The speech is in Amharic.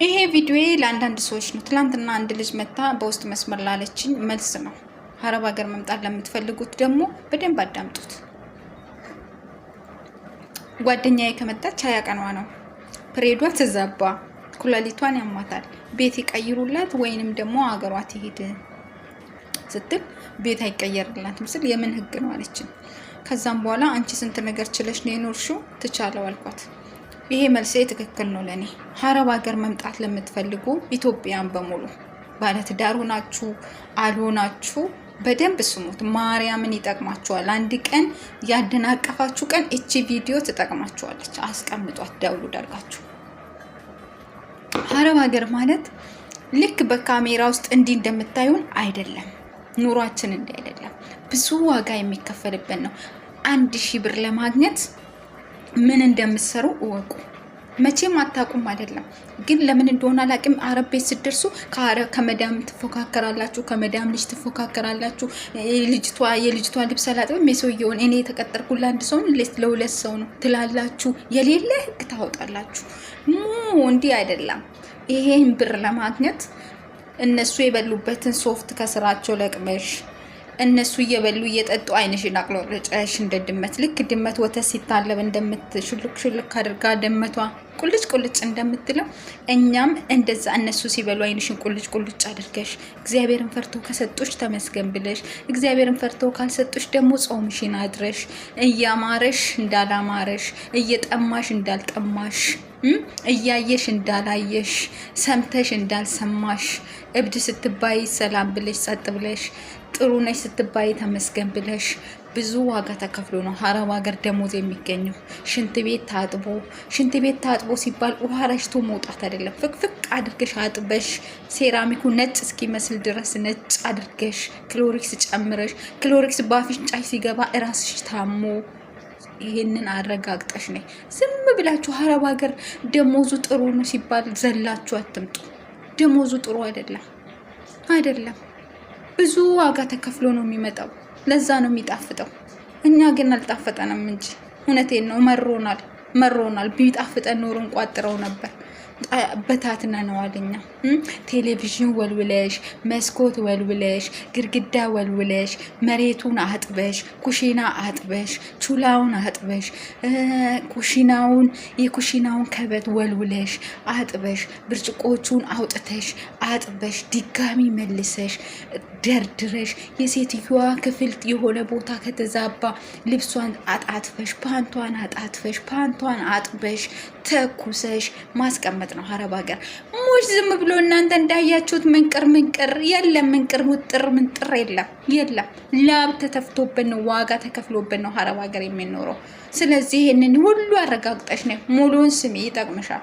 ይሄ ቪዲዮ ለአንዳንድ ሰዎች ነው። ትላንትና አንድ ልጅ መታ በውስጥ መስመር ላለችኝ መልስ ነው። አረብ ሀገር መምጣት ለምትፈልጉት ደግሞ በደንብ አዳምጡት። ጓደኛዬ ከመጣች 20 ቀኗ ነው። ፕሬዷ ተዛባ፣ ኩላሊቷን ያማታል። ቤት ይቀይሩላት ወይንም ደግሞ ሀገሯ ትሄድ ስትል ቤት አይቀየርላትም ስል የምን ህግ ነው አለችኝ። ከዛም በኋላ አንቺ ስንት ነገር ችለሽ ነው የኖርሽው ትቻለው አልኳት። ይሄ መልሴ ትክክል ነው ለኔ። አረብ ሀገር መምጣት ለምትፈልጉ ኢትዮጵያን በሙሉ ባለትዳር ሆናችሁ አልሆናችሁ በደንብ ስሙት። ማርያምን ይጠቅማችኋል። አንድ ቀን ያደናቀፋችሁ ቀን እቺ ቪዲዮ ትጠቅማችኋለች። አስቀምጧት፣ ዳውንሎድ አድርጋችሁ። አረብ ሀገር ማለት ልክ በካሜራ ውስጥ እንዲህ እንደምታዩን አይደለም። ኑሯችን እንዲህ አይደለም። ብዙ ዋጋ የሚከፈልበት ነው። 1000 ብር ለማግኘት ምን እንደምትሰሩ እወቁ። መቼም አታውቁም አይደለም፣ ግን ለምን እንደሆነ አላውቅም። አረብ ቤት ስትደርሱ ከመዳም ትፎካከራላችሁ፣ ከመዳም ልጅ ትፎካከራላችሁ። የልጅቷ ልብስ አላጥብም፣ የሰውየውን እኔ የተቀጠርኩት ለአንድ ሰው ለሁለት ሰው ነው ትላላችሁ። የሌለ ህግ ታወጣላችሁ። እንዲህ አይደለም። ይሄን ብር ለማግኘት እነሱ የበሉበትን ሶፍት ከስራቸው ለቅመሽ እነሱ እየበሉ እየጠጡ አይንሽን አቅሎጨሽ እንደ ድመት። ልክ ድመት ወተት ሲታለብ እንደምትሽልክ ሽልክ አድርጋ ድመቷ ቁልጭ ቁልጭ እንደምትለው እኛም እንደዛ እነሱ ሲበሉ አይንሽን ቁልጭ ቁልጭ አድርገሽ እግዚአብሔርን ፈርቶ ከሰጡሽ ተመስገን ብለሽ እግዚአብሔርን ፈርቶ ካልሰጡሽ ደግሞ ጾምሽን አድረሽ እያማረሽ እንዳላማረሽ እየጠማሽ እንዳልጠማሽ እያየሽ እንዳላየሽ ሰምተሽ እንዳልሰማሽ እብድ ስትባይ ሰላም ብለሽ ጸጥ ብለሽ ጥሩ ነሽ ስትባይ ተመስገን ብለሽ ብዙ ዋጋ ተከፍሎ ነው አረብ ሀገር ደሞዝ የሚገኘው። ሽንት ቤት ታጥቦ ሲባል ውሃ ረሽቶ መውጣት አይደለም። ፍቅፍቅ አድርገሽ አጥበሽ ሴራሚኩ ነጭ እስኪመስል ድረስ ነጭ አድርገሽ ክሎሪክስ ጨምረሽ ክሎሪክስ ባፍንጫሽ ሲገባ እራስሽ ታሞ ይሄንን አረጋግጠሽ ነይ። ዝም ብላችሁ አረብ ሀገር ደሞዙ ጥሩ ነው ሲባል ዘላችሁ አትምጡ። ደሞዙ ጥሩ አይደለም። ብዙ ዋጋ ተከፍሎ ነው የሚመጣው። ለዛ ነው የሚጣፍጠው። እኛ ግን አልጣፈጠንም እንጂ እውነቴን ነው። መሮናል። ቢጣፍጠን ኖሮ እንቋጥረው ነበር። በታትነነዋል። እኛ ቴሌቪዥን ወልውለሽ፣ መስኮት ወልውለሽ፣ ግድግዳ ወልውለሽ፣ መሬቱን አጥበሽ፣ ኩሽና አጥበሽ፣ ቹላውን አጥበሽ፣ የኩሽናውን ከበት ወልውለሽ አጥበሽ፣ ብርጭቆቹን አውጥተሽ አጥበሽ፣ ድጋሚ መልሰሽ ደርድረሽ፣ የሴትዮዋ ክፍል የሆነ ቦታ ከተዛባ ልብሷን አጣጥፈሽ፣ ፓንቷን አጥበሽ ተኩሰሽ ማስቀመጥ ነው አረብ ሀገር። ሙሽ ዝም ብሎ እናንተ እንዳያችሁት ምንቅር የለም። ምንጥር የለም። ላብ ተተፍቶብን ነው፣ ዋጋ ተከፍሎብን ነው አረብ ሀገር የሚኖረው። ስለዚህ ይሄንን ሁሉ አረጋግጠሽ ነው። ሙሉን ስሚ፣ ይጠቅምሻል።